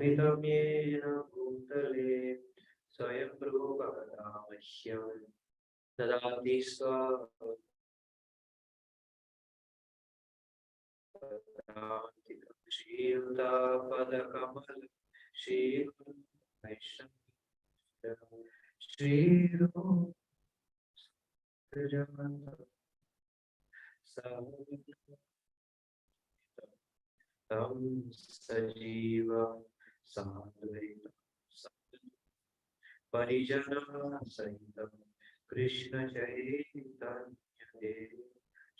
स्थापितमेन भूतले स्वयं रूपकथामह्यं ददाति श्रीयुतापदकमल तं सजीव साद्वैतं परिजना सहितं कृष्ण चैतन्य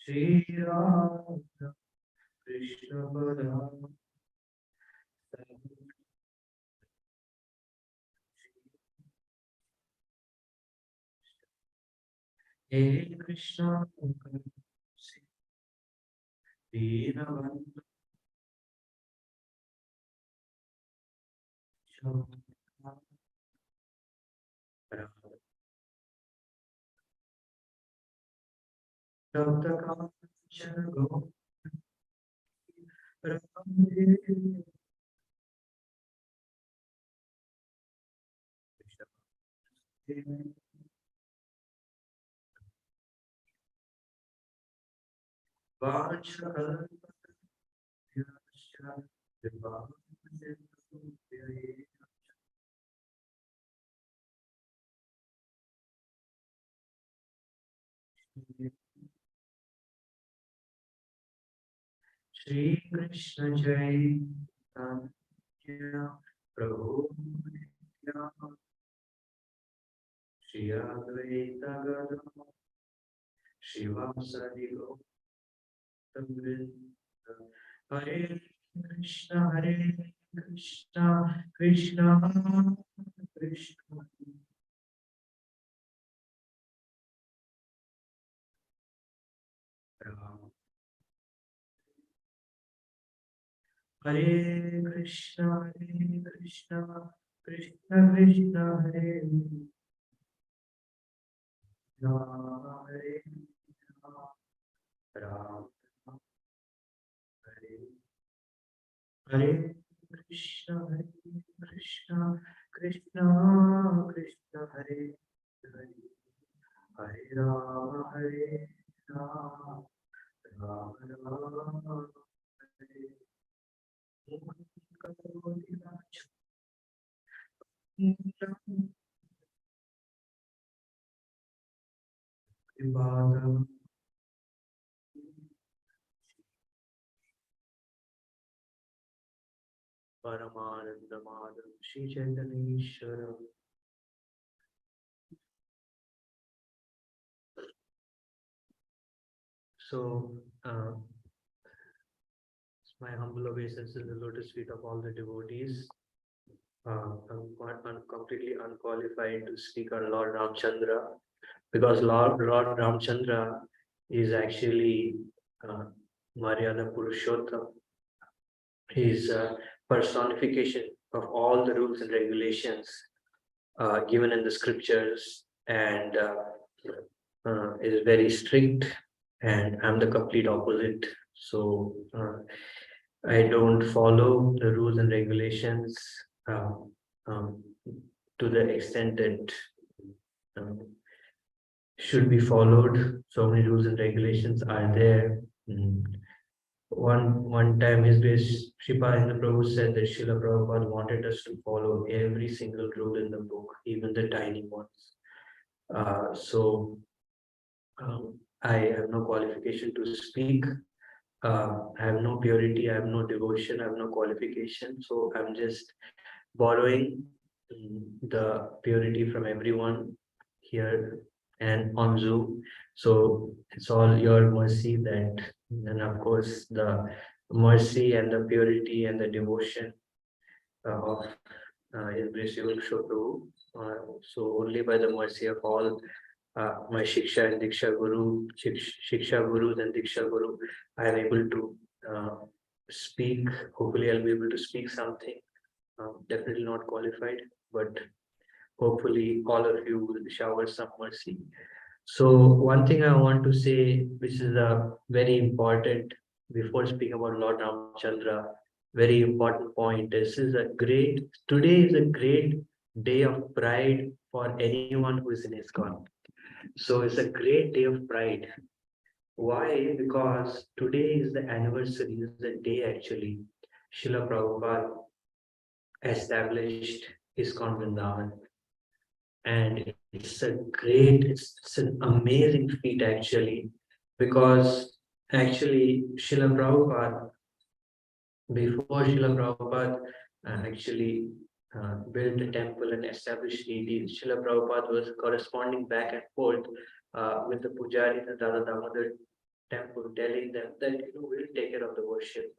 श्री राम कृष्ण बलराम हे कृष्ण दीनबंधु शब्द कांचन श्री कृष्ण चैतन्य प्रभु श्री अद्वैत गदाधर श्रीवासदि गौतमवृंद हरे कृष्ण कृष्ण कृष्ण राम हरे कृष्ण कृष्ण कृष्ण हरे हरे राम हरे हरे कृष्ण कृष्ण कृष्ण हरे हरे हरे राम राम राम हरे परमानंद Madhav Shri चैतन्येश्वर। So, my humble obeisance is the lotus feet of all the devotees. I'm completely unqualified to speak on Lord Ramchandra because Lord Ramchandra is actually Maryada Purushottam. He is a personification of all the rules and regulations given in the scriptures, and is very strict, and I'm the complete opposite. So I don't follow the rules and regulations to the extent that should be followed. So many rules and regulations are there. One time his grace Sripad Prabhu said that Srila Prabhupada wanted us to follow every single rule in the book, even the tiny ones. I have no qualification to speak. I have no purity, I have no devotion, I have no qualification. So I'm just borrowing the purity from everyone here and on Zoom. So it's all your mercy that, and of course, the mercy and the purity and the devotion of His Grace Prabhu. So only by the mercy of all my Shiksha and Diksha Guru, Shiksha Gurus and Diksha Guru, I am able to speak. Hopefully, I'll be able to speak something. Definitely not qualified, but hopefully all of you will shower some mercy. So one thing I want to say, which is very important before speaking about Lord Ramchandra, very important point. Today is a great day of pride for anyone who is in ISKCON. So it's a great day of pride. Why? Because today is the anniversary, is the day actually Srila Prabhupada established ISKCON Vrindavan. And it's an amazing feat actually, because actually Srila Prabhupada, before Srila Prabhupada actually built the temple and established deities, Srila Prabhupada was corresponding back and forth with the pujaris and Dada Damodar temple, telling them that we'll take care of the worship,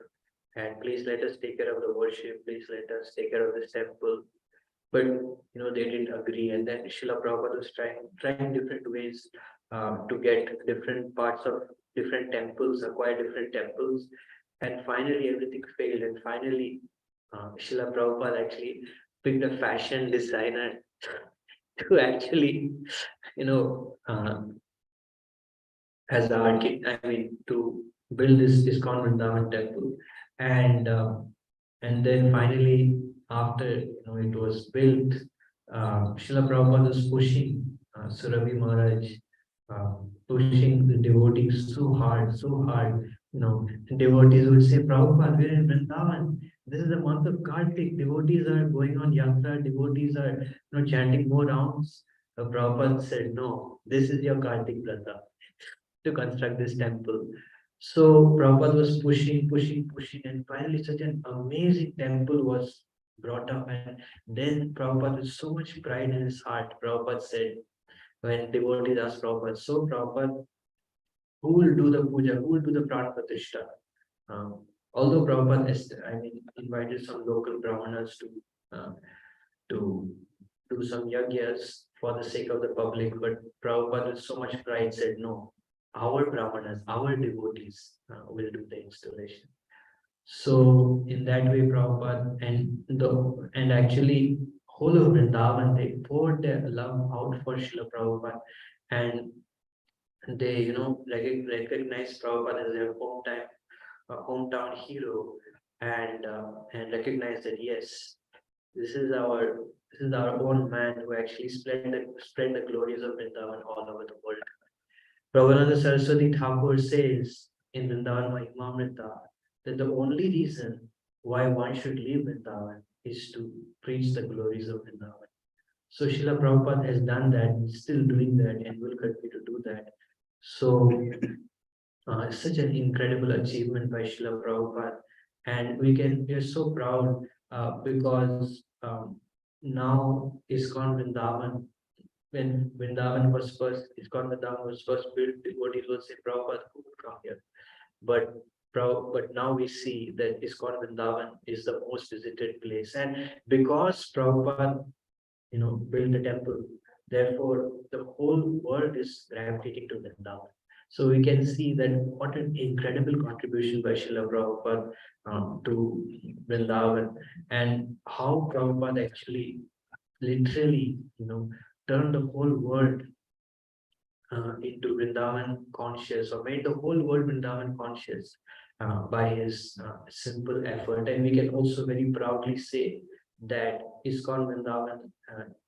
and please let us take care of the worship, please let us take care of this temple. But they didn't agree, and then Srila Prabhupada was trying different ways to get different parts of different temples, acquire different temples, and finally everything failed. And finally, Srila Prabhupada actually picked a fashion designer to actually, you know, as the architect, I mean, to build this ISKCON Vrindavan temple, and then finally, after it was built, Srila Prabhupada was pushing Surabhi Maharaj, pushing the devotees so hard, so hard. Devotees would say, Prabhupada, we're in Vrindavan. This is the month of Kartik. Devotees are going on yatra. Devotees are chanting more rounds. Prabhupada said, no, this is your Kartik Vrata to construct this temple. So Prabhupada was pushing, pushing, pushing, and finally such an amazing temple was brought up. And then Prabhupada, with so much pride in his heart, Prabhupada said, when devotees asked Prabhupada, so Prabhupada, who will do the puja, who will do the pran pratishtha? Although Prabhupada, invited some local brahmanas to do some yagyas for the sake of the public, but Prabhupada with so much pride said, no, our brahmanas, our devotees will do the installation. So in that way, Prabhupada and actually whole of Vrindavan, they poured their love out for Srila Prabhupada, and they recognize Prabhupada as their hometown hero, and recognize that yes, this is our own man who actually spread the glories of Vrindavan all over the world. Prabhupada Saraswati Thakur says in Vrindavan Mahimamrita that the only reason why one should leave Vrindavan is to preach the glories of Vrindavan. So Srila Prabhupada has done that, still doing that, and will continue to do that. So such an incredible achievement by Srila Prabhupada, and we are so proud because now ISKCON Vrindavan, when Vrindavan was first, ISKCON Vrindavan was first built, devotees would say, Prabhupada, who would come here? But now we see that ISKCON Vrindavan is the most visited place, and because Prabhupada built the temple, therefore the whole world is gravitating to Vrindavan. So we can see that what an incredible contribution by Srila Prabhupada to Vrindavan, and how Prabhupada actually literally turned the whole world into Vrindavan conscious, or made the whole world Vrindavan conscious by his simple effort. And we can also very proudly say that ISKCON Vrindavan,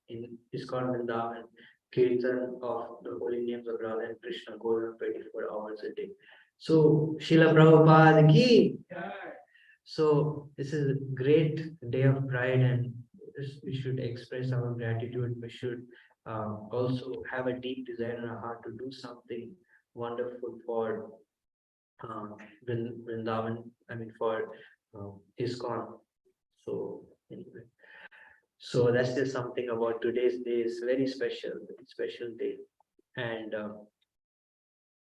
in ISKCON Vrindavan, Kirtan of the holy names of Radha and Krishna goes on 24 hours a day. So Srila Prabhupada ki. So this is a great day of pride, and we should express our gratitude. We should also have a deep desire in our heart to do something wonderful for Vrindavan, for ISKCON. So anyway, so that's just something about today's day. Is very special day. And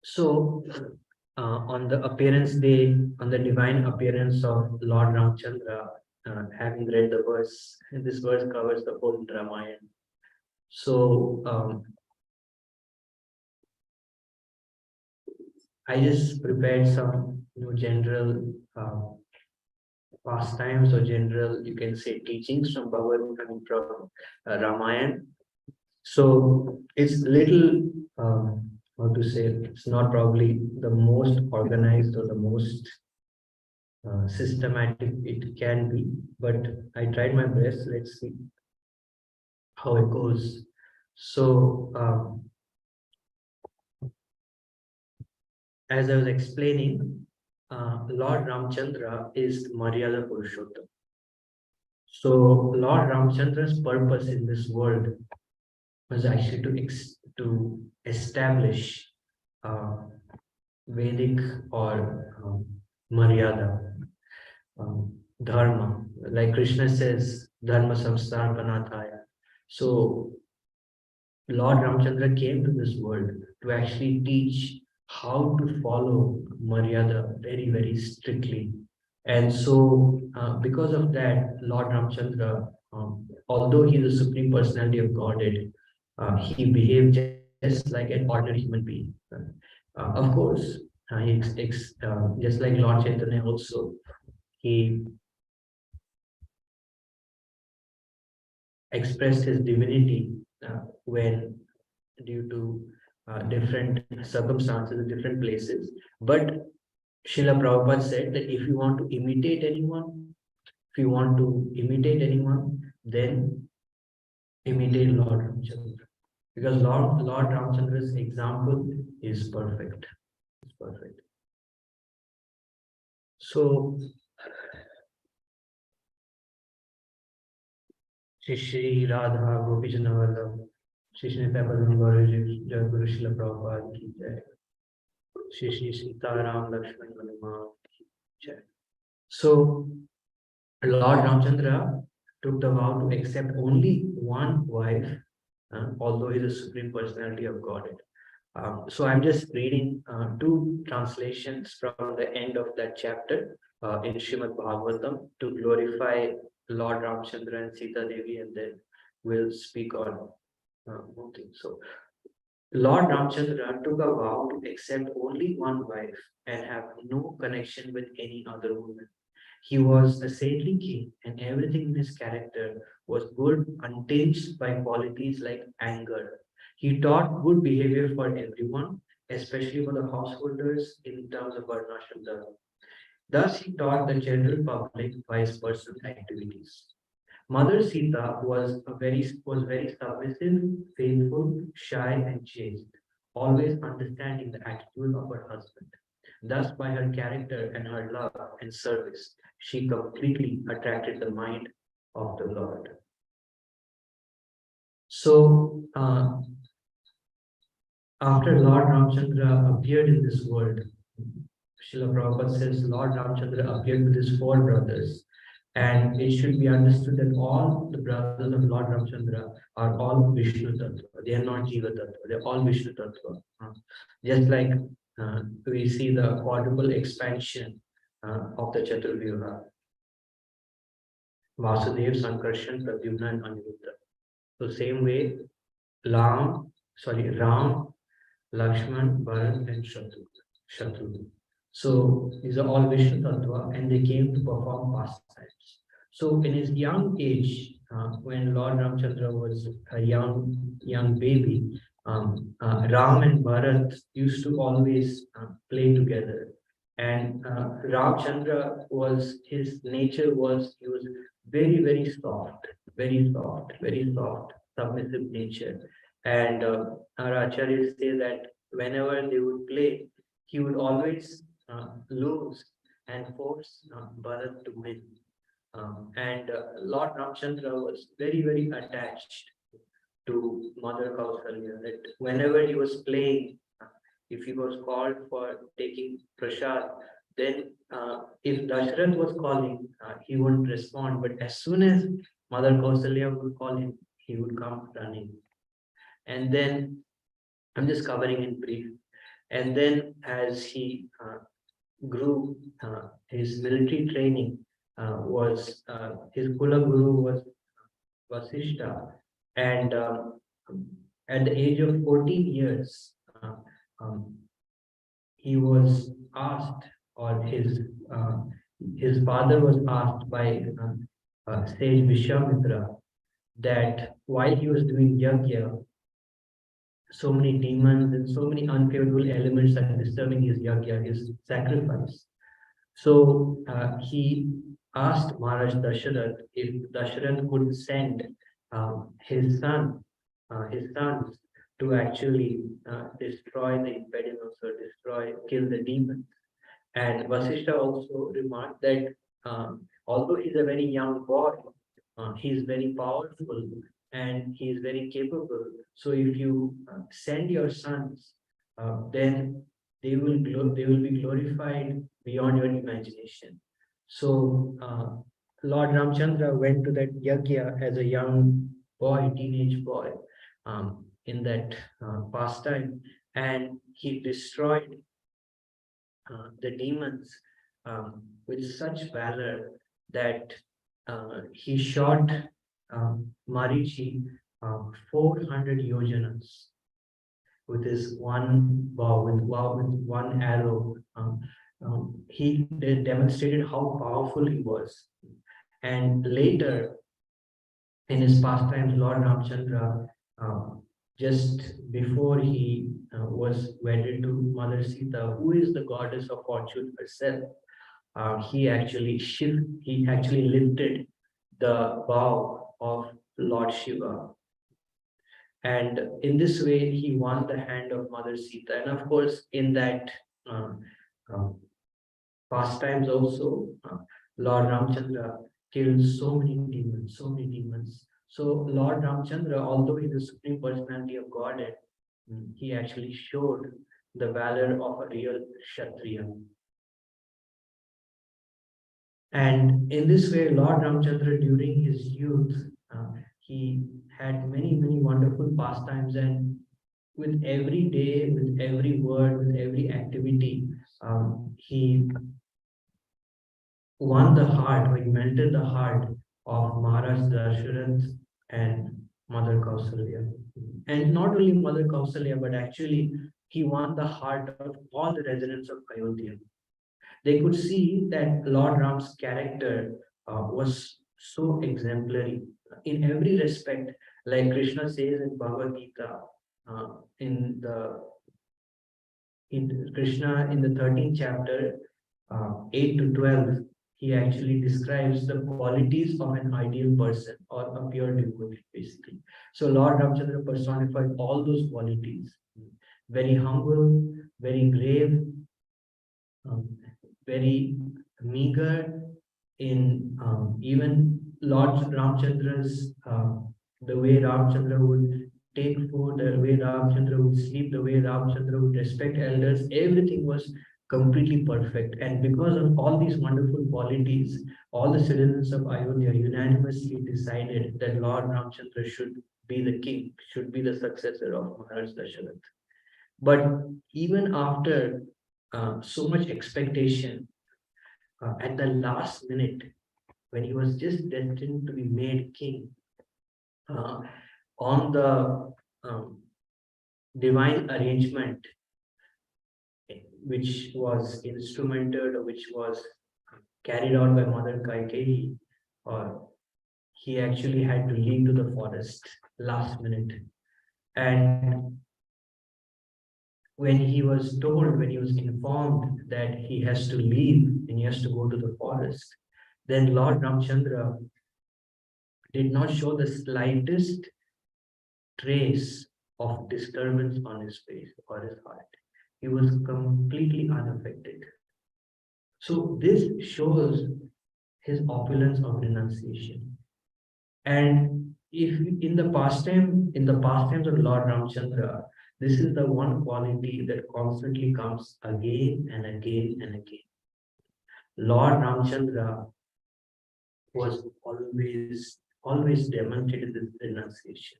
so on the appearance day, on the divine appearance of Lord Ramchandra, having read the verse, and this verse covers the whole Ramayana. So I just prepared some general pastimes, or general, you can say, teachings from from Ramayana. So it's little, how to say, it's not probably the most organized or the most systematic it can be, but I tried my best. Let's see how it goes. So, as I was explaining, Lord Ramchandra is Maryada Purushottam. So, Lord Ramchandra's purpose in this world was actually to establish uh, Vedic or Maryada, Dharma. Like Krishna says, Dharma Samstar Panathaya. So, Lord Ramchandra came to this world to actually teach how to follow Maryada very, very strictly. And so, because of that, Lord Ramchandra, although he is the Supreme Personality of Godhead, he behaved just like an ordinary human being. Of course, just like Lord Chaitanya also, he expressed his divinity when due to different circumstances in different places. But Srila Prabhupada said that if you want to imitate anyone, then imitate Lord Ramchandra. Because Lord Ramchandra's example is perfect. It's perfect. So, Shri Radha Gopijanavallam, Shri Shri Papadam Gauri Jai Guru Srila Prabhupada ki jai. Shri Shri Sitaram Lakshman Hanuman ki jai. So, Lord Ramchandra took the vow to accept only one wife, although he is the Supreme Personality of Godhead. So I'm just reading two translations from the end of that chapter in Srimad Bhagavatam to glorify Lord Ramchandra and Sita Devi, and then we'll speak on more things. So Lord Ramchandra took a vow to accept only one wife and have no connection with any other woman. He was a saintly king, and everything in his character was good, untinged by qualities like anger. He taught good behavior for everyone, especially for the householders in terms of Varnashram Dharma. Thus, he taught the general public by his personal activities. Mother Sita was very submissive, faithful, shy, and chaste, always understanding the attitude of her husband. Thus, by her character and her love and service, she completely attracted the mind of the Lord. So, after Lord Ramchandra appeared in this world, Srila Prabhupada says Lord Ramchandra appeared with his four brothers. And it should be understood that all the brothers of Lord Ramchandra are all Vishnu Tattva. They are not Jiva Tattva. They are all Vishnu Tattva. Just like we see the quadruple expansion of the Chaturvyuha. Vasudev, Sankarshan, Pradyumna, and Aniruddha. So same way, Ram, Lakshman, Bharat, and Shatru. So these are all Vishnu Tattva, and they came to perform pastimes. So in his young age, when Lord Ramchandra was a young baby, Ram and Bharat used to always play together. And Ramchandra his nature was, he was very, very soft, submissive nature. And our acharyas say that whenever they would play, he would always lose and force Bharat to win. And Lord Ramchandra was very, very attached to Mother Kausalya, that whenever he was playing, if he was called for taking prasad, then if Dasharath was calling, he wouldn't respond. But as soon as Mother Kausalya would call him, he would come running. And then, I'm just covering in brief. And then as he grew, his military training was, his Kula Guru was Vasishta. And at the age of 14 years, he was asked, or his father was asked by sage Vishwamitra, that while he was doing yajna, so many demons and so many unfavorable elements are disturbing his yajna, his sacrifice. So he asked Maharaj Dasharath if Dasharath could send his sons to actually destroy the impediments or kill the demons. And Vasishtha also remarked that although he's a very young boy, he's very powerful and he's very capable. So if you send your sons, then they will be glorified beyond your imagination. So Lord Ramchandra went to that yajna as a young boy, teenage boy, in that pastime, and he destroyed the demons with such valor that he shot Marichi 400 yojanas with his one bow, with one arrow. He demonstrated how powerful he was. And later, in his pastimes, Lord Ramchandra, uh, just before he was wedded to Mother Sita, who is the goddess of fortune herself, he actually lifted the bow of Lord Shiva. And in this way, he won the hand of Mother Sita. And of course, in that uh, uh, pastimes also, Lord Ramchandra killed so many demons, so many demons. So Lord Ramchandra, although he is the supreme personality of Godhead, he actually showed the valor of a real Kshatriya. And in this way, Lord Ramchandra, during his youth, he had many, many wonderful pastimes. And with every day, with every word, with every activity, he won the heart, or he melted the heart of Maharaj Dasharath and Mother Kausalya. And not only Mother Kausalya, but actually he won the heart of all the residents of Ayodhya. They could see that Lord Ram's character was so exemplary in every respect, like Krishna says in Bhagavad Gita, uh, in the in Krishna in the 13th chapter, 8 to 12, he actually describes the qualities of an ideal person or a pure devotee, basically. So Lord Ramchandra personified all those qualities. Very humble, very grave, um, very meager in even Lord Ramchandra's the way Ramchandra would take food, the way Ramchandra would sleep, the way Ramchandra would respect elders, everything was completely perfect. And because of all these wonderful qualities, all the citizens of Ayodhya unanimously decided that Lord Ramchandra should be the king, should be the successor of Maharaj Dasharath. But even after so much expectation, at the last minute, when he was just destined to be made king, uh, on the um, divine arrangement, which was instrumented or which was carried out by Mother Kaikeyi, or he actually had to leave to the forest last minute. And when he was told, when he was informed that he has to leave and he has to go to the forest, then Lord Ramchandra did not show the slightest trace of disturbance on his face or his heart. He was completely unaffected. So this shows his opulence of renunciation. And if in the pastimes of Lord Ramchandra, this is the one quality that constantly comes again and again and again. Lord Ramchandra was always demonstrated this renunciation.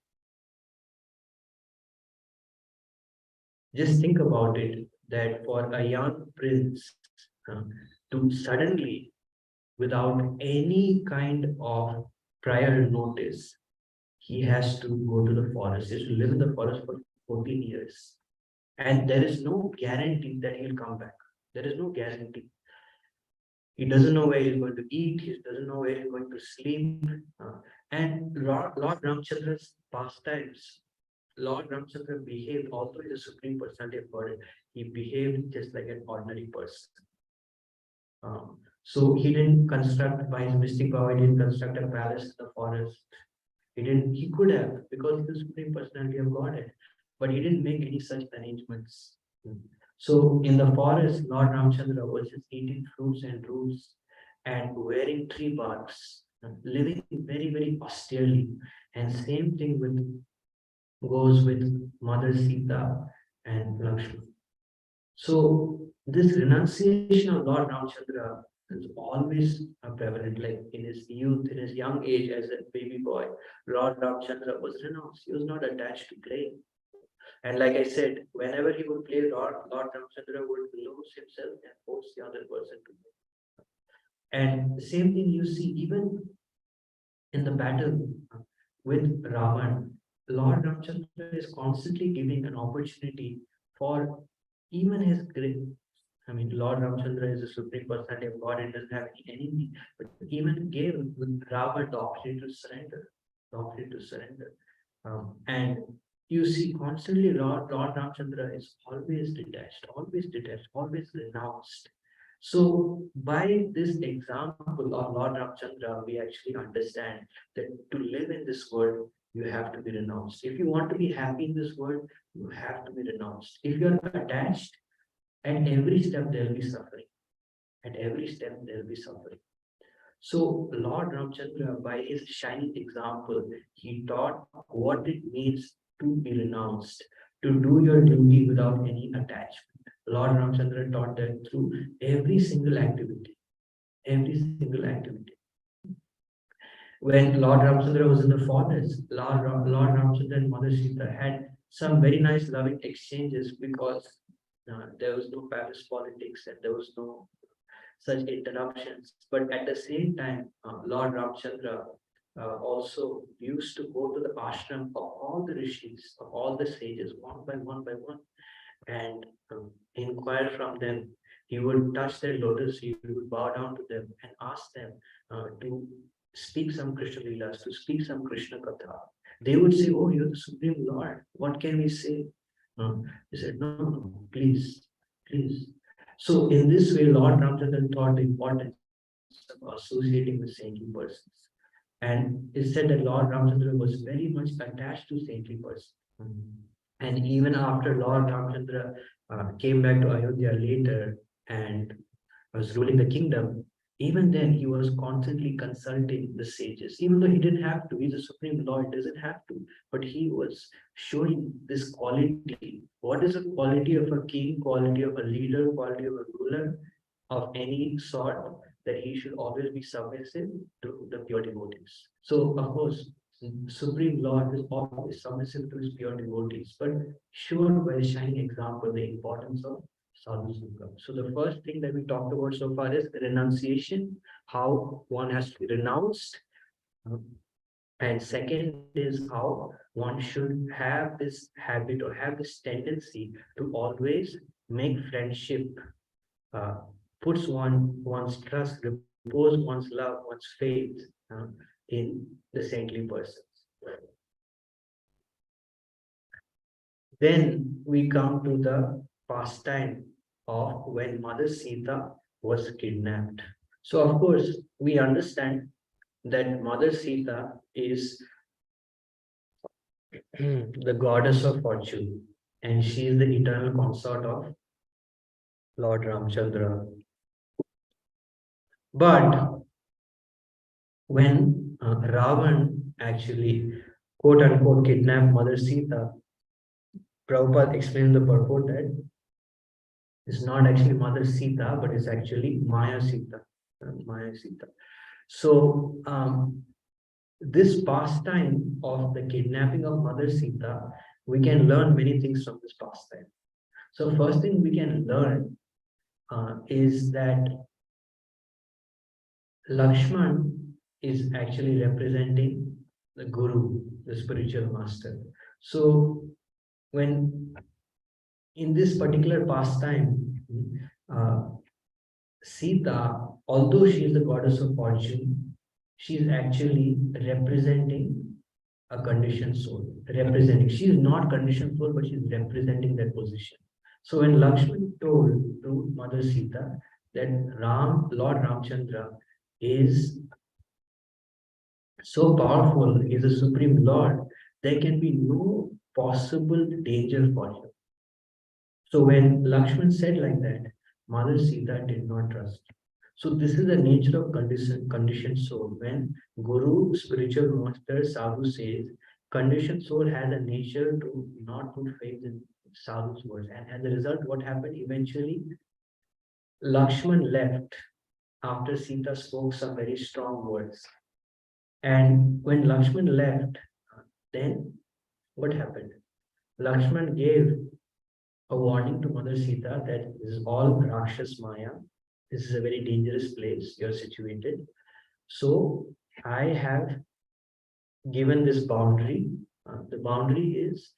Just think about it, that for a young prince to suddenly, without any kind of prior notice, he has to go to the forest. He has to live in the forest for 14 years. And there is no guarantee that he'll come back. There is no guarantee. He doesn't know where he's going to eat. He doesn't know where he's going to sleep. And Lord Ramchandra's pastimes, Lord Ramchandra behaved, although he's a supreme personality of God, he behaved just like an ordinary person. So he didn't construct, by his mystic power, he didn't construct a palace in the forest. He could have, because he's the Supreme Personality of Godhead, but he didn't make any such arrangements. So in the forest, Lord Ramchandra was just eating fruits and roots and wearing tree barks, living very, very austerely. And same thing goes with Mother Sita and Lakshmana. So this renunciation of Lord Ramchandra is always prevalent. Like in his youth, in his young age as a baby boy, Lord Ramchandra was renounced. He was not attached to play. And like I said, whenever he would play Lord Ramchandra would lose himself and force the other person to play. And the same thing you see even in the battle with Ravan, Lord Ramchandra is constantly giving an opportunity for even his great. I mean, Lord Ramchandra is the supreme personality of God and doesn't have any enemy, but even gave Ravan the opportunity to surrender, the opportunity to surrender. And you see constantly Lord Ramchandra is always detached, always renounced. So by this example of Lord Ramchandra, we actually understand that to live in this world, you have to be renounced. If you want to be happy in this world, you have to be renounced. If you're attached, at every step there will be suffering. At every step there will be suffering. So Lord Ramchandra, by his shining example, he taught what it means to be renounced, to do your duty without any attachment. Lord Ramchandra taught that through every single activity, every single activity. When Lord Ramchandra was in the forest, Lord Ramchandra and Mother Sita had some very nice loving exchanges because there was no palace politics and there was no such interruptions. But at the same time, Lord Ramchandra also used to go to the ashram of all the rishis, of all the sages, one by one, and inquire from them. He would touch their lotus, he would bow down to them and ask them to speak some Krishna Leelas, to speak some Krishna Katha. They would say, "Oh, you're the Supreme Lord. What can we say?" He said, "No, no, please, please." So in this way, Lord Ramchandra taught the importance of associating with saintly persons. And it said that Lord Ramchandra was very much attached to saintly persons. And even after Lord Ramchandra came back to Ayodhya later and was ruling the kingdom, even then he was constantly consulting the sages. Even though he didn't have to, he's a supreme lord, doesn't have to, but he was showing this quality. What is the quality of a king, quality of a leader, quality of a ruler of any sort? That he should always be submissive to the pure devotees. So, of course, Supreme Lord is always submissive to his pure devotees, but showed by the shining example the importance of sadhu sangha. So the first thing that we talked about so far is renunciation, how one has to be renounced. And second is how one should have this habit or have this tendency to always make friendship, uh, puts one's trust, repose one's love, one's faith in the saintly persons. Then we come to the pastime of when Mother Sita was kidnapped. So of course, we understand that Mother Sita is the goddess of fortune, and she is the eternal consort of Lord Ramchandra. But when Ravan actually quote unquote kidnapped Mother Sita, Prabhupada explained the purport that it's not actually Mother Sita, but it's actually Maya Sita. Maya Sita. So this pastime of the kidnapping of Mother Sita, we can learn many things from this pastime. So first thing we can learn is that Lakshman is actually representing the Guru, the spiritual master. So when in this particular pastime, Sita, although she is the goddess of fortune, she is actually representing a conditioned soul. Representing. She is not conditioned soul, but she is representing that position. So when Lakshman told to Mother Sita that Lord Ramchandra is so powerful, he is a supreme Lord, there can be no possible danger for him. So when Lakshman said like that, Mother Sita did not trust. So this is the nature of conditioned soul. When Guru, spiritual master, Sadhu says, conditioned soul has a nature to not put faith in Sadhu's words. And as a result, what happened eventually? Lakshman left after Sita spoke some very strong words. And when Lakshman left, then what happened? Lakshman gave a warning to Mother Sita that this is all Rakshas Maya. This is a very dangerous place you're situated. So I have given this boundary. The boundary is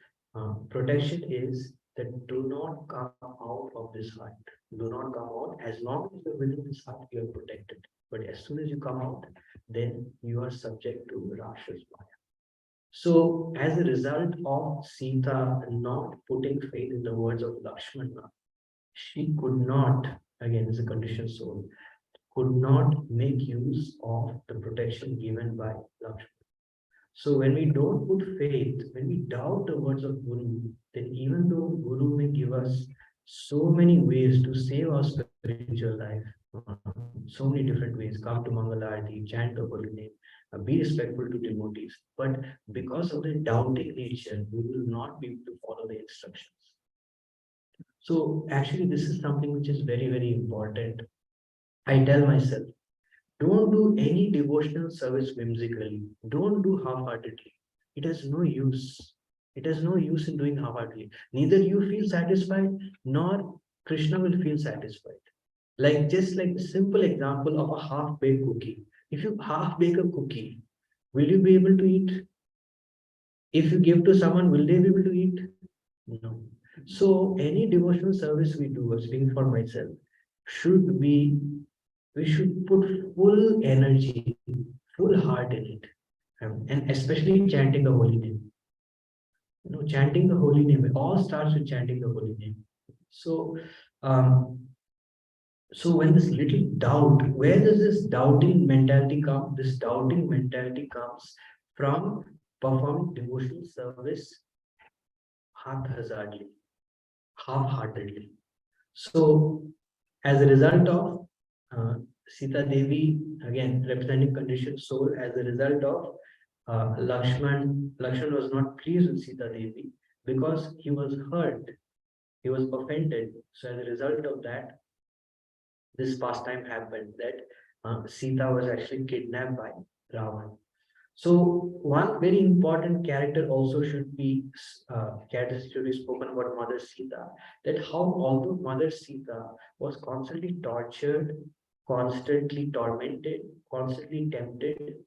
protection is that do not come out of this hut. Do not come out. As long as you're within this hut, you're protected. But as soon as you come out, then you are subject to Rakshas Maya. So, as a result of Sita not putting faith in the words of Lakshmana, she could not, again, as a conditioned soul, could not make use of the protection given by Lakshmana. So, when we don't put faith, when we doubt the words of Guru, then even though Guru may give us so many ways to save our spiritual life, so many different ways, come to Mangalarti, chant the holy name, be respectful to devotees. But because of the doubting nature, we will not be able to follow the instructions. So actually, this is something which is very, very important. I tell myself, don't do any devotional service whimsically. Don't do half-heartedly. It has no use. It has no use in doing half-heartedly. Neither you feel satisfied, nor Krishna will feel satisfied. Like just like a simple example of a half-baked cookie. If you half-bake a cookie, will you be able to eat? If you give to someone, will they be able to eat? No. So any devotional service we do, speaking for myself, should be we should put full energy, full heart in it, and especially chanting the holy name. Chanting the holy name. It all starts with chanting the holy name. So, um, so when this little doubt, where does this doubting mentality come? This doubting mentality comes from performing devotional service haphazardly, half-heartedly. So, as a result of Sita Devi, again representing conditioned soul, as a result of Lakshman was not pleased with Sita Devi because he was hurt, he was offended. So, as a result of that, this pastime happened that Sita was actually kidnapped by Ravan. So one very important character also should be spoken about Mother Sita. That how although Mother Sita was constantly tortured, constantly tormented, constantly tempted,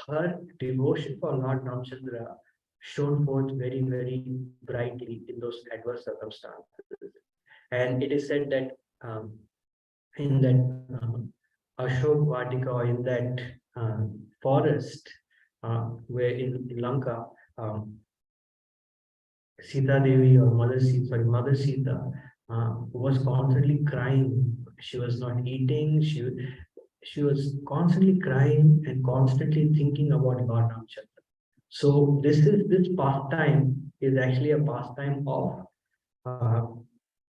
her devotion for Lord Ramchandra shone forth very, very brightly in those adverse circumstances. And it is said that in that Ashok Vatika, or in that forest where in Lanka, Sita Devi or Mother Sita was constantly crying. She was not eating. She was constantly crying and constantly thinking about Lord Ramchandra. So this pastime is actually a pastime of uh,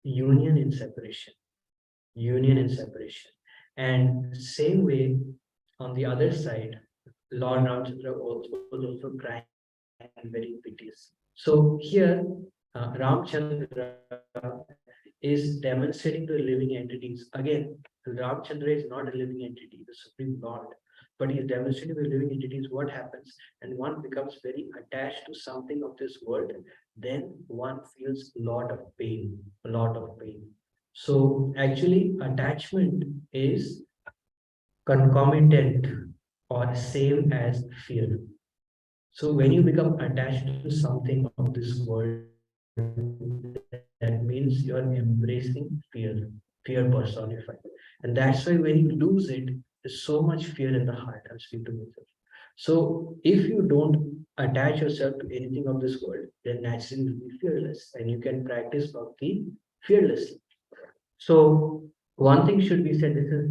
union in separation, union in separation. And same way, on the other side, Lord Ramchandra was also crying very piteously. So here, Ramchandra is demonstrating the living entities. Again, Ramchandra is not a living entity, the Supreme Lord, but he is demonstrating the living entities. What happens? And one becomes very attached to something of this world, then one feels a lot of pain, a lot of pain. So actually, attachment is concomitant or same as fear. So when you become attached to something of this world, that means you are embracing fear personified. And that's why when you lose it, there's so much fear in the heart. I'm speaking to myself. So if you don't attach yourself to anything of this world, then naturally you'll be fearless and you can practice bhakti fearlessly. So One thing should be said, this is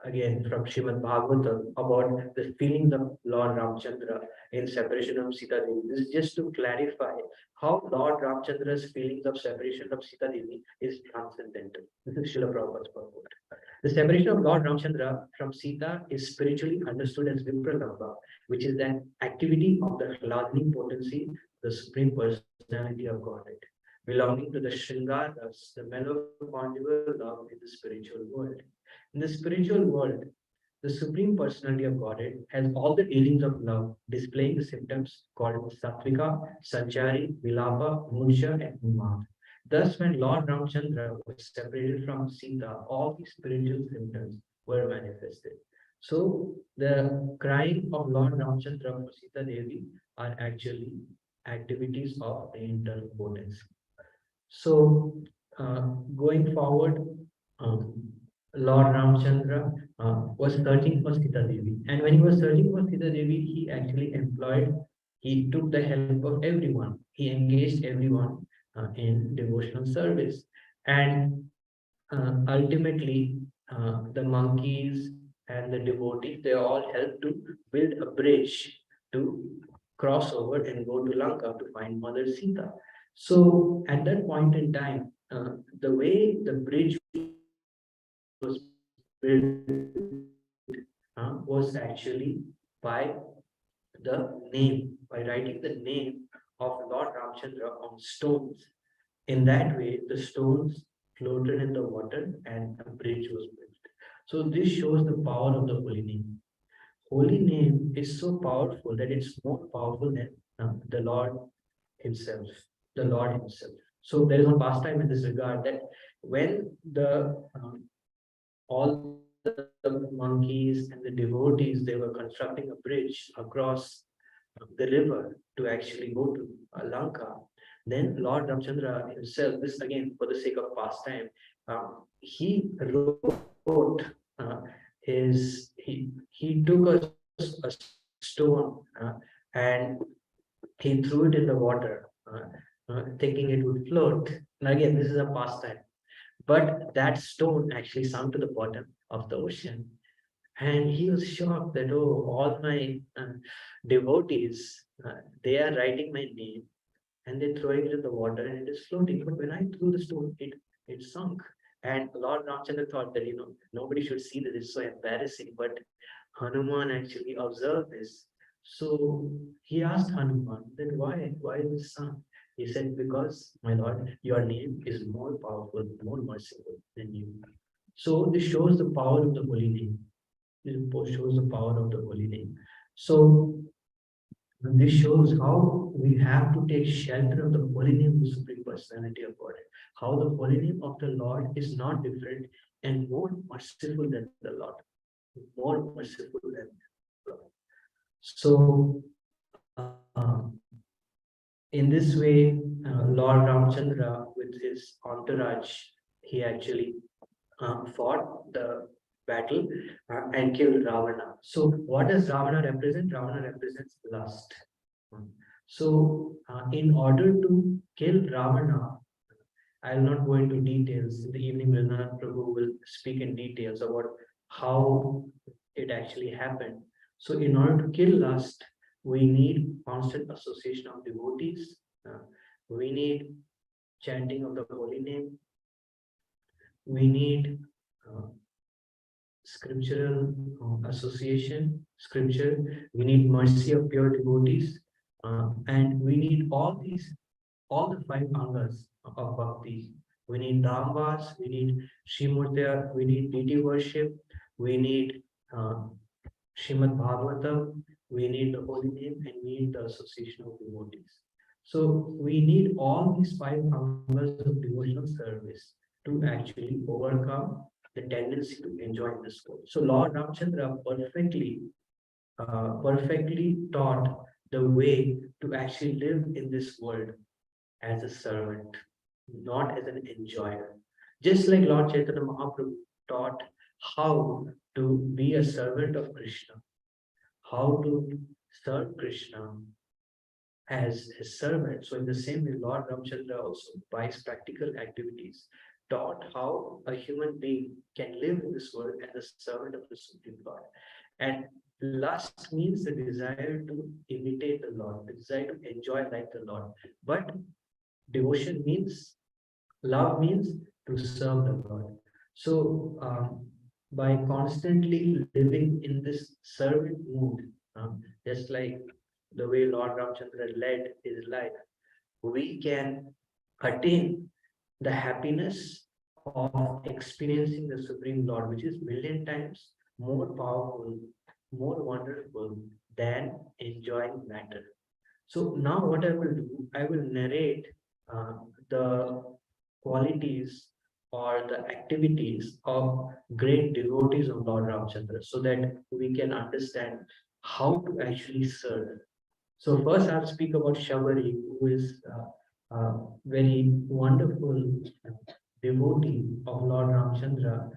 again from Srimad Bhagavatam about the feelings of Lord Ramchandra in separation of Sita Devi. This is just to clarify how Lord Ramchandra's feelings of separation of Sita Devi is transcendental. This is Srila Prabhupada's purport. The separation of Lord Ramchandra from Sita is spiritually understood as Vipralambha, which is an activity of the Hladni potency, the Supreme Personality of Godhead, belonging to the Shringaras, the mellow-conjugal love in the spiritual world. In the spiritual world, the Supreme Personality of Godhead has all the dealings of love, displaying the symptoms called Sattvika, Sanchari, Vilapa, Mursha, and Unmad. Thus, when Lord Ramchandra was separated from Sita, all these spiritual symptoms were manifested. So, the crying of Lord Ramchandra for Sita Devi are actually activities of the internal potency. So, going forward, um, Lord Ramchandra was searching for Sita Devi. And when he was searching for Sita Devi, he took the help of everyone. He engaged everyone in devotional service. And ultimately, the monkeys and the devotees, they all helped to build a bridge to cross over and go to Lanka to find Mother Sita. So at that point in time, the way the bridge was built was actually by by writing the name of Lord Ramchandra on stones. In that way, the stones floated in the water and a bridge was built. So this shows the power of the holy name. Holy name is so powerful that it's more powerful than the Lord himself, the Lord himself. So there is one pastime in this regard that when the all the monkeys and the devotees, they were constructing a bridge across the river to actually go to Lanka. Then Lord Ramchandra himself, this again for the sake of pastime, he wrote he took a stone and he threw it in the water, thinking it would float. And again, this is a pastime. But that stone actually sunk to the bottom of the ocean. And he was shocked that, oh, all my devotees, they are writing my name and they're throwing it in the water and it is floating. But when I threw the stone, it sunk. And Lord Ramchandra thought that, nobody should see that it's so embarrassing. But Hanuman actually observed this. So he asked Hanuman that why this sunk? He said, because my Lord, your name is more powerful, more merciful than you. So this shows the power of the holy name. This shows the power of the holy name. So this shows how we have to take shelter of the holy name of the Supreme Personality of God. How the holy name of the Lord is not different and more merciful than the Lord. More merciful than the Lord. So, in this way, Lord Ramchandra, with his entourage, he actually fought the battle and killed Ravana. So, what does Ravana represent? Ravana represents lust. So, in order to kill Ravana, I will not go into details. In the evening, Rinnath Prabhu will speak in details about how it actually happened. So, in order to kill lust, we need constant association of devotees. We need chanting of the holy name. We need scriptural association, scripture. We need mercy of pure devotees, and we need all the five angas of bhakti. We need Dhamvas, we need Srimurtya, we need deity worship, we need Srimad Bhagavatam, we need the holy name, and we need the association of devotees. So we need all these five angas of devotional service to actually overcome the tendency to enjoy this world. So Lord Ramchandra perfectly taught the way to actually live in this world as a servant, not as an enjoyer. Just like Lord Chaitanya Mahaprabhu taught how to be a servant of Krishna, how to serve Krishna as his servant. So in the same way, Lord Ramchandra also buys practical activities taught how a human being can live in this world as a servant of the Supreme Lord. And lust means the desire to imitate the Lord, the desire to enjoy like the Lord. But devotion means, love means to serve the Lord. So by constantly living in this servant mood, just like the way Lord Ramchandra led his life, we can attain the happiness of experiencing the Supreme Lord, which is million times more powerful, more wonderful than enjoying matter. So now what I will do, I will narrate uh, the qualities or the activities of great devotees of Lord Ramchandra so that we can understand how to actually serve. So first I'll speak about Shabari, who is a very wonderful devotee of Lord Ramchandra.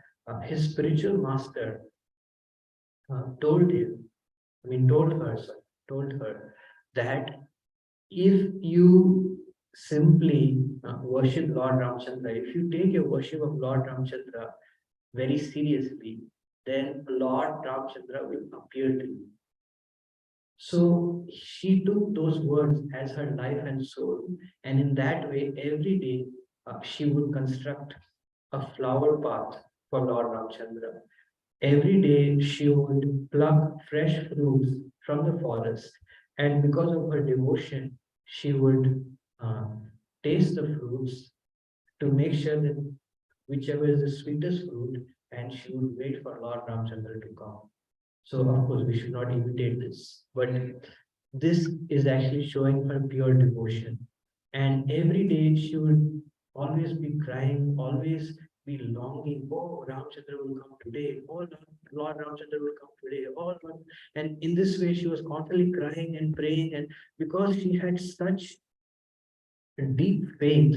His spiritual master told him, told her that if you simply worship Lord Ramchandra, if you take your worship of Lord Ramchandra very seriously, then Lord Ramchandra will appear to you. So she took those words as her life and soul, and in that way, every day she would construct a flower path for Lord Ramchandra. Every day she would pluck fresh fruits from the forest, and because of her devotion, she would uh, taste the fruits to make sure that whichever is the sweetest fruit, and she would wait for Lord Ramchandra to come. So of course we should not imitate this, but this is actually showing her pure devotion. And every day she would always be crying, always be longing, oh, Ramchandra will come today, oh, Lord Ramchandra will come today, oh, Lord. And in this way, she was constantly crying and praying. And because she had such deep faith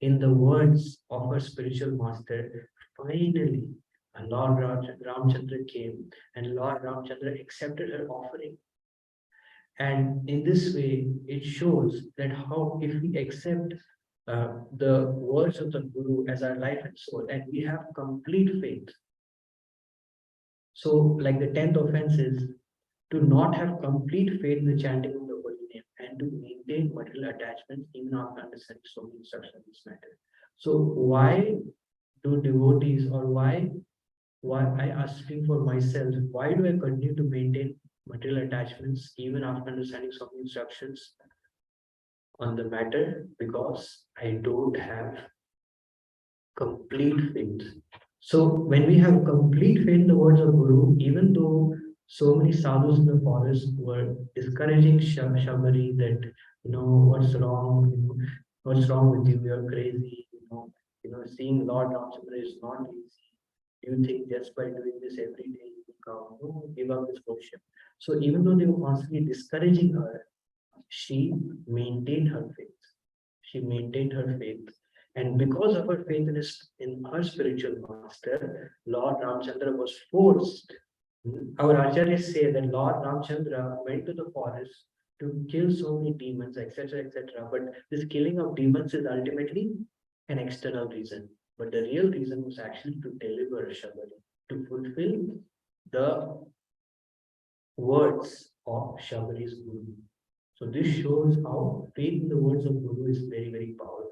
in the words of her spiritual master, finally, Lord Ramchandra came and Lord Ramchandra accepted her offering. And in this way, it shows that how if we accept the words of the Guru as our life and soul, and we have complete faith. So, like the 10th offense is to not have complete faith in the chanting of the holy name and to maintain material attachments even after understanding so many instructions in this matter. So, why do devotees or why I asking for myself, why do I continue to maintain material attachments even after understanding some instructions on the matter? Because I don't have complete faith. So when we have complete faith in the words of Guru, even though so many sadhus in the forest were discouraging Shabari that, what's wrong, what's wrong with you, you're crazy, seeing Lord Ramchandra is not easy. You think just by doing this every day you will come, no, give up this worship. So even though they were constantly discouraging her, she maintained her faith. She maintained her faith. And because of her faith in her spiritual master, Lord Ramchandra was forced. Our acharyas say that Lord Ramchandra went to the forest to kill so many demons, etc., etc. But this killing of demons is ultimately an external reason. But the real reason was actually to deliver Shabari, to fulfill the words of Shabari's Guru. So this shows how faith in the words of Guru is very, very powerful.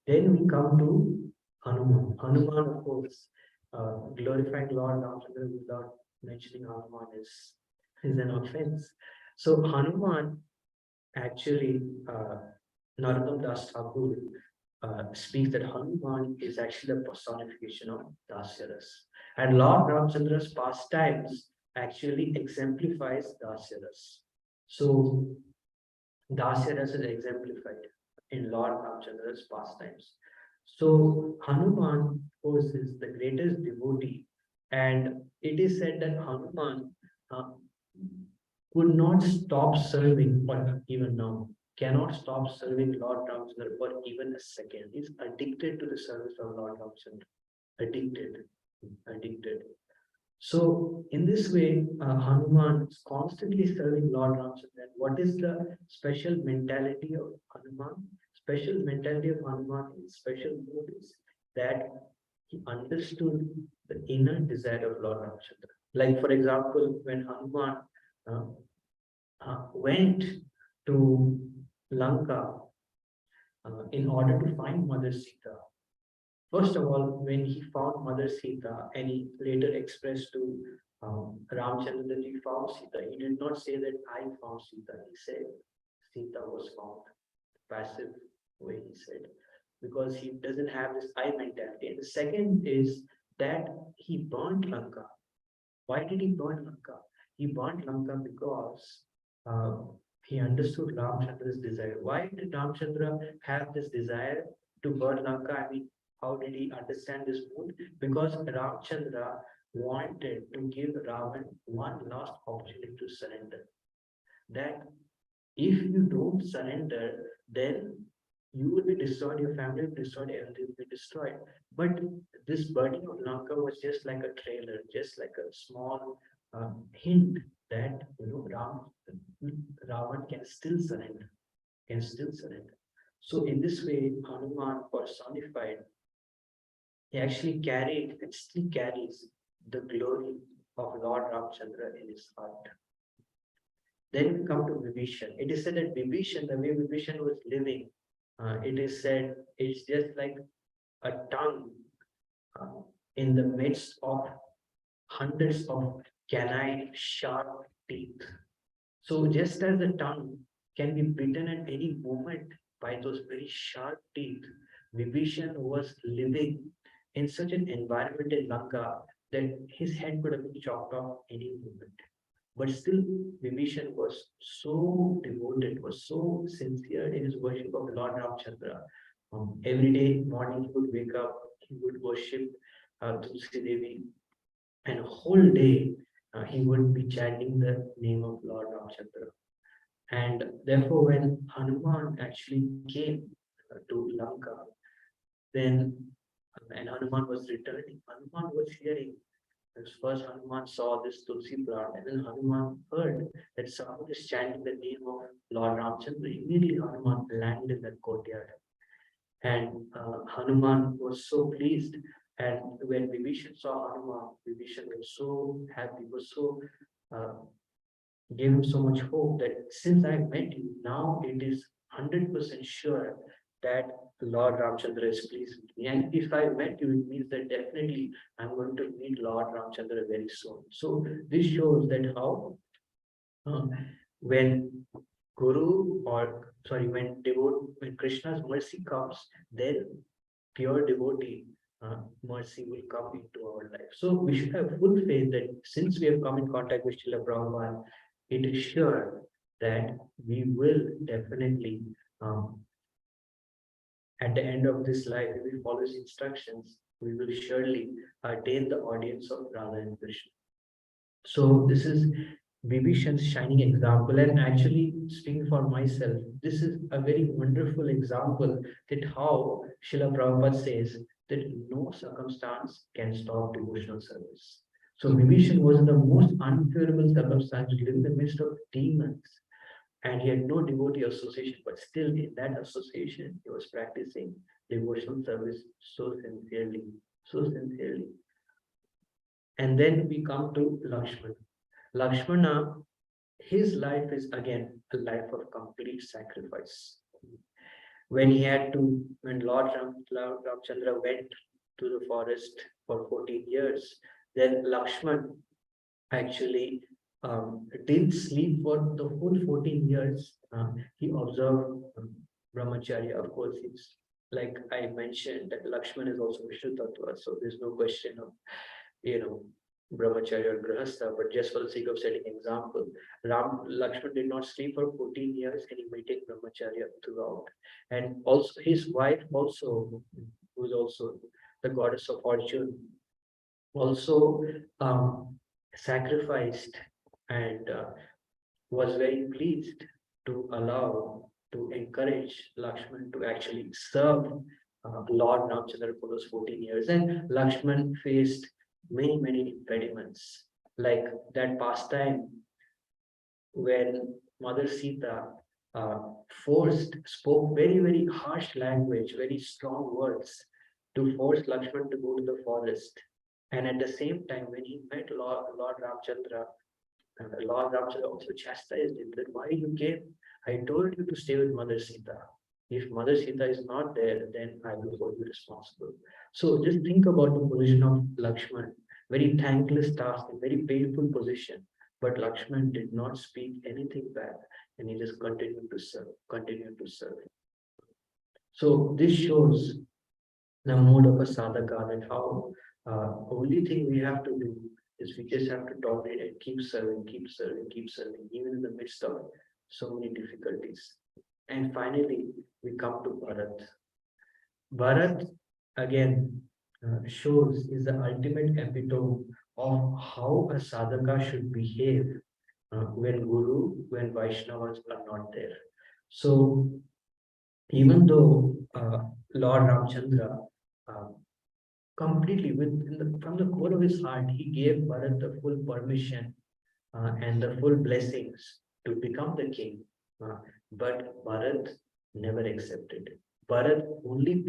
Then we come to Hanuman. Hanuman, of course, glorifying Lord Ramchandra without mentioning Hanuman is an offense. So Hanuman actually, Narottam Das Thakur speaks that Hanuman is actually a personification of Dasyaras. And Lord Ramchandra's pastimes actually exemplifies Dasyaras. So Dasyaras is exemplified in Lord Ramchandra's pastimes. So Hanuman, of course, is the greatest devotee, and it is said that Hanuman could not stop serving for even now, cannot stop serving Lord Ramchandra for even a second. He's addicted to the service of Lord Ramchandra. Addicted, addicted. So in this way, Hanuman is constantly serving Lord Ramchandra. What is the special mentality of Hanuman? Special mentality of Hanuman is special mood is that he understood the inner desire of Lord Ramchandra. Like, for example, when Hanuman uh, went to Lanka in order to find Mother Sita. First of all, when he found Mother Sita and he later expressed to Ramchandra that he found Sita, he did not say that I found Sita. He said Sita was found. Passive way he said, because he doesn't have this I mentality. And the second is that he burnt Lanka. Why did he burn Lanka? He burnt Lanka because uh, he understood Ramchandra's desire. Why did Ramchandra have this desire to burn Lanka? I mean, how did he understand this mood? Because Ramchandra wanted to give Ravan one last opportunity to surrender. That if you don't surrender, then you will be destroyed, your family will be destroyed, everything will be destroyed. But this burning of Lanka was just like a trailer, just like a small hint that Ravan can still surrender, can still surrender. So in this way, Hanuman personified, he actually carried and still carries the glory of Lord Ramchandra in his heart. Then we come to Vibhishan. It is said that Vibhishan, the way Vibhishan was living, it is said it's just like a tongue uh, in the midst of hundreds of canine sharp teeth. So just as the tongue can be bitten at any moment by those very sharp teeth, Vibhishan was living in such an environment in Lanka that his head could have been chopped off any moment. But still, Vibhishan was so devoted, was so sincere in his worship of Lord Ramchandra. Every day morning he would wake up, he would worship Tulsi Devi, and a whole day he would be chanting the name of Lord Ramchandra. And therefore, when Hanuman actually came to Lanka, then and Hanuman was returning, Hanuman was hearing. First, Hanuman saw this Tulsi plant, and then Hanuman heard that someone is chanting the name of Lord Ramchandra. Immediately, Hanuman landed in that courtyard. And Hanuman was so pleased. And when Vibhishan saw Hanuman, Vibhishan was so happy, was so uh, gave him so much hope that since I met you, now it is 100% sure that Lord Ramchandra is pleased with me. And if I met you, it means that definitely I'm going to meet Lord Ramchandra very soon. So this shows that how uh, when Guru or sorry, when Krishna's mercy comes, then pure devotee mercy will come into our life. So we should have full faith that since we have come in contact with Srila Prabhupada, it is sure that we will definitely, at the end of this life, if we follow his instructions, we will surely attain the audience of Radha and Krishna. So this is Vibhishan's shining example. And actually, speaking for myself, this is a very wonderful example that how Srila Prabhupada says that no circumstance can stop devotional service. So Vibhishan was in the most unfavorable circumstance, living in the midst of demons, and he had no devotee association, but still in that association, he was practicing devotional service so sincerely, so sincerely. And then we come to Lakshmana. Lakshmana, his life is again a life of complete sacrifice. When he had to, when Lord Ramchandra went to the forest for 14 years, then Lakshman actually didn't sleep for the whole 14 years. He observed brahmacharya. Of course, he's like I mentioned that Lakshman is also Vishnu Tattva, so there's no question of brahmacharya or grahastha, but just for the sake of setting example, Lakshman did not sleep for 14 years and he maintained brahmacharya throughout. And also his wife also, who is also the goddess of fortune, also sacrificed and was very pleased to allow, to encourage Lakshman to actually serve Lord Ramchandra for those 14 years. And Lakshman faced many impediments, like that pastime when Mother Sita spoke very harsh language, very strong words to force Lakshman to go to the forest. And at the same time, when he met Lord Ramchandra, Lord Ramchandra also chastised him that why you came? I told you to stay with Mother Sita. If Mother Sita is not there, then I will hold you responsible. So just think about the position of Lakshman. Very thankless task, a very painful position. But Lakshman did not speak anything back, and he just continued to serve, continued to serve. So this shows the mode of a sadhaka, that how only thing we have to do is we just have to tolerate and keep serving, keep serving, keep serving, even in the midst of so many difficulties. And finally, we come to Bharat. Bharat, again, shows is the ultimate epitome of how a sadhaka should behave when Guru, when Vaishnavas are not there. So, even though Lord Ramchandra uh, completely from the core of his heart, he gave Bharat the full permission and the full blessings to become the king. But Bharat never accepted. Bharat always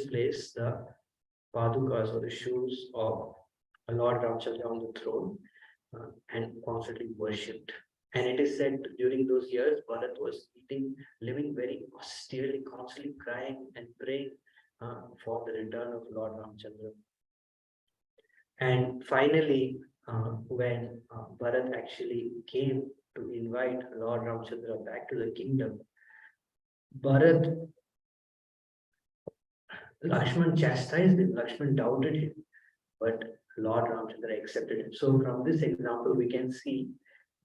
placed the padukas or the shoes of Lord Ramchandra on the throne and constantly worshipped. And it is said during those years, Bharat was living very austerely, constantly crying and praying for the return of Lord Ramchandra. And finally, when Bharat actually came to invite Lord Ramchandra back to the kingdom, Bharat, Lakshman chastised him, Lakshman doubted him, but Lord Ramchandra accepted him. So from this example, we can see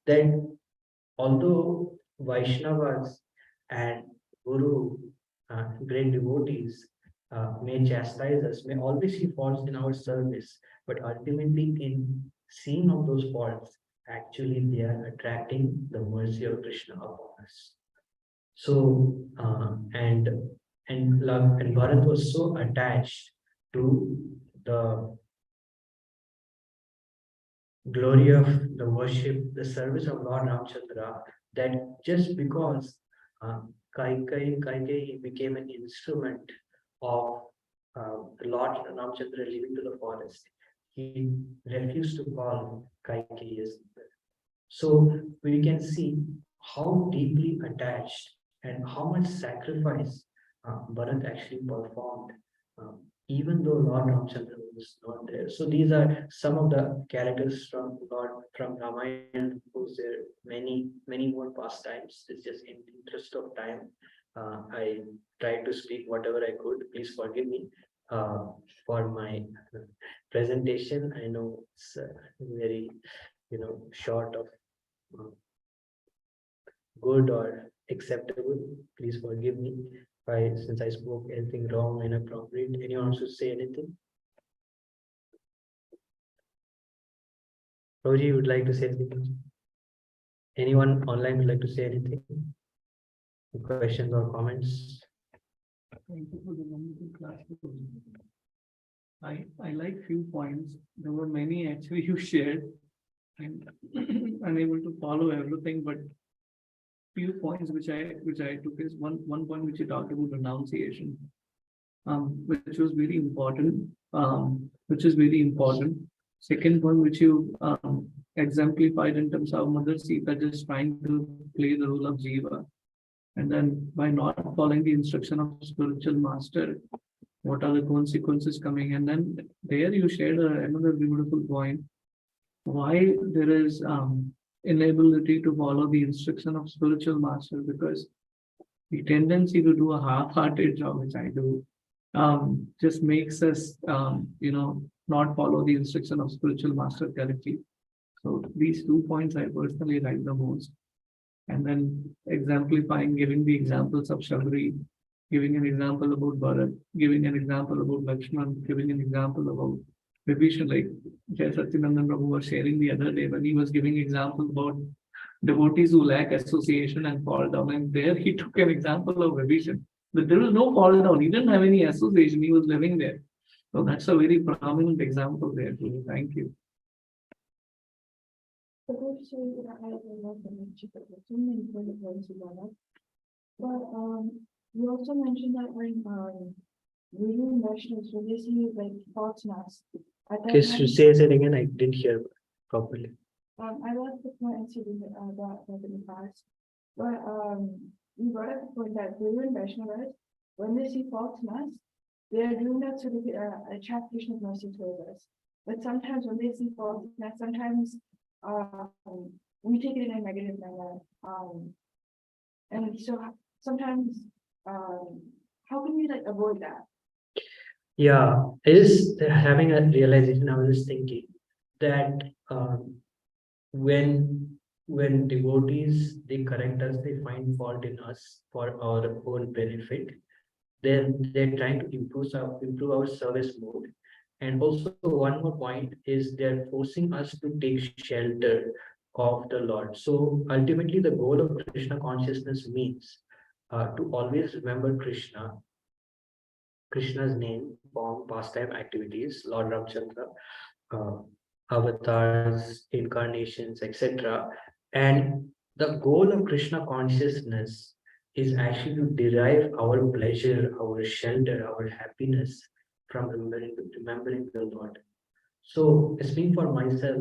that although Vaishnavas and Guru, great devotees, may chastise us, may always see faults in our service, but ultimately in seeing of those faults, actually they are attracting the mercy of Krishna upon us. So, and Bharat was so attached to the glory of the worship, the service of Lord Ramchandra, that just because Kaikai became an instrument of Lord Ramchandra leaving to the forest, he refused to call Kaikai as mother. So we can see how deeply attached and how much sacrifice Bharat actually performed, even though Lord Ramchandra was not there. So these are some of the characters from Ramayana. Of course, there are many more pastimes. It's just in the interest of time. I tried to speak whatever I could. Please forgive me for my presentation. I know it's very, short of good or acceptable. Please forgive me since I spoke anything wrong, inappropriate. Anyone wants to say anything? Roji would like to say anything. Anyone online would like to say anything? Questions or comments? Thank you for the wonderful class. I like few points. There were many actually you shared. I'm unable to follow everything, but few points which I took is one point which you talked about renunciation, which was very important. Which is very important. Second point which you exemplified in terms of Mother Sita just trying to play the role of Jiva, and then by not following the instruction of spiritual master, what are the consequences coming? And then there you shared another beautiful point, why there is inability to follow the instruction of spiritual master, because the tendency to do a half-hearted job, which I do, just makes us not follow the instruction of spiritual master correctly. So these 2 points I personally like the most. And then exemplifying, giving the examples of Shabri, giving an example about Bharat, giving an example about Lakshman, giving an example about Vibhishan, like Jai Satyanandan Prabhu was sharing the other day when he was giving example about devotees who lack association and fall down. And there he took an example of Vibhishan. But there was no fall down. He didn't have any association. He was living there. So that's a very prominent example there. Thank you. But you also mentioned that when Really Vaishnavas, when they see like false mass, at that Kiss, time, say it again. I didn't hear properly. I love the point incident that in the past, but you brought up the point that Guru and Vaishnavas, when they see false mass, they are doing that so they can attract Krishna's mercy towards us. But sometimes when they see false mass, sometimes we take it in a negative manner. And so sometimes, how can we like avoid that? Yeah, is having a realization. I was just thinking that when devotees they correct us, they find fault in us for our own benefit. Then they're trying to improve our service mode. And also one more point is they're forcing us to take shelter of the Lord. So ultimately, the goal of Krishna consciousness means to always remember Krishna's name, form, pastime, activities, Lord Ramchandra, uh, avatars, incarnations, etc. And the goal of Krishna consciousness is actually to derive our pleasure, our shelter, our happiness from remembering the Lord. So, speaking for myself,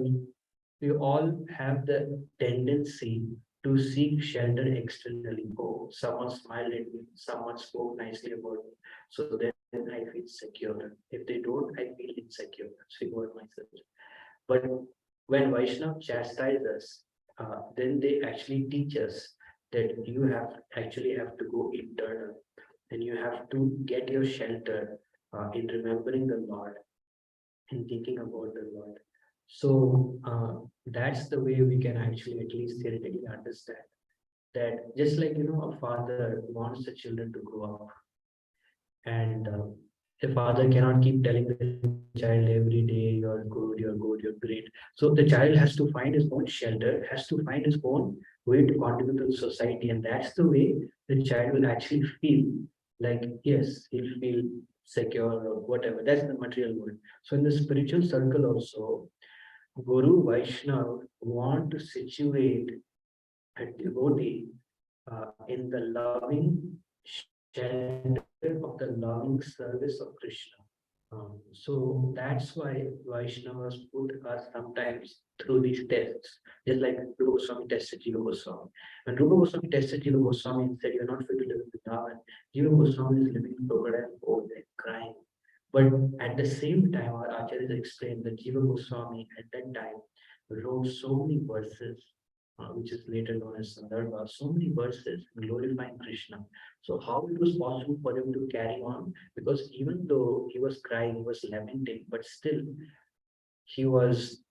we all have the tendency to seek shelter externally. Oh, someone smiled at me, someone spoke nicely about me. So then I feel secure. If they don't, I feel insecure. Speaking about myself. But when Vaishnav chastise us, then they actually teach us that you have to go internal, and you have to get your shelter in remembering the Lord and thinking about the Lord. So that's the way we can actually at least theoretically understand that just like a father wants the children to grow up, and a father cannot keep telling the child every day, you're good, you're good, you're great. So the child has to find his own shelter, has to find his own way to contribute to the society. And that's the way the child will actually feel like, yes, he'll feel secure or whatever. That's the material world. So in the spiritual circle also, Guru Vaishnav want to situate a devotee in the loving shelter of the loving service of Krishna. So that's why Vaishnavas put us sometimes through these tests, just like Rupa Goswami tested Jiva Goswami. When Rupa Goswami tested Jiva Goswami and said, "You're not fit to live in Vrindavan," Jiva Goswami is living in crocodile pose and crying. But at the same time, our Acharyas explained that Jiva Goswami at that time wrote so many verses, which is later known as Sandarbha, so many verses glorifying Krishna. So how it was possible for him to carry on? Because even though he was crying, he was lamenting, but still he was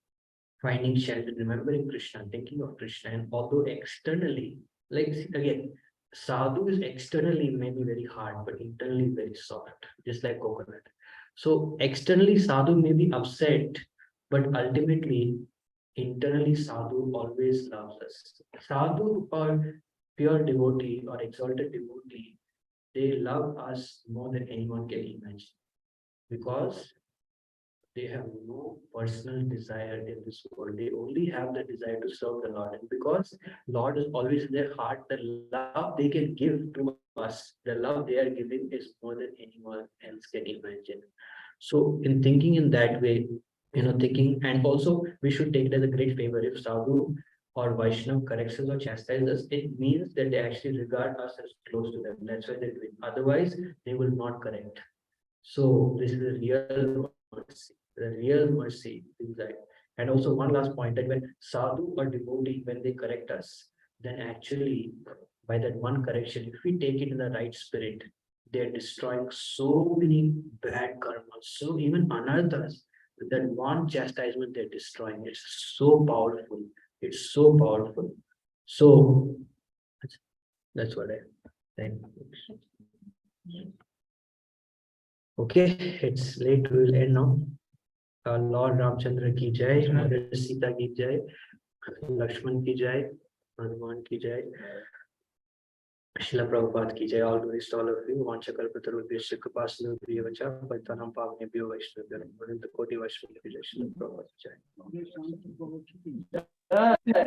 finding shelter, remembering Krishna, thinking of Krishna. And although externally, like again, sadhu is externally maybe very hard, but internally very soft, just like coconut. So externally, sadhu may be upset, but ultimately, internally, sadhu always loves us. Sadhu or pure devotee or exalted devotee, they love us more than anyone can imagine, because they have no personal desire in this world. They only have the desire to serve the Lord. And because Lord is always in their heart, the love they can give to us, the love they are giving is more than anyone else can imagine. So in thinking in that way, thinking, and also we should take it as a great favor if Sadhu or Vaishnav corrects us or chastises us, it means that they actually regard us as close to them. That's why they do it. Otherwise, they will not correct. So this is a real mercy, the real mercy is that. And also one last point, that when sadhu or devotee, when they correct us, then actually by that one correction, if we take it in the right spirit, they're destroying so many bad karmas. So even anarthas, with that one chastisement they're destroying. It's so powerful. It's so powerful. So that's what I think. Okay, it's late. We will end now. Lord Ramchandra ki jai, Mother Sita ki jai, Lakshman ki jai, Hanuman ki jai, Srila Prabhupada ki jai. All glories to all of you. Vanchakalpatarubhyasya kripasindhubhyavacha Paitanam Pavanebhyo Vaishnavyo Namo Koti Vaishnavyo ki jai. Srila Prabhupada ki jai.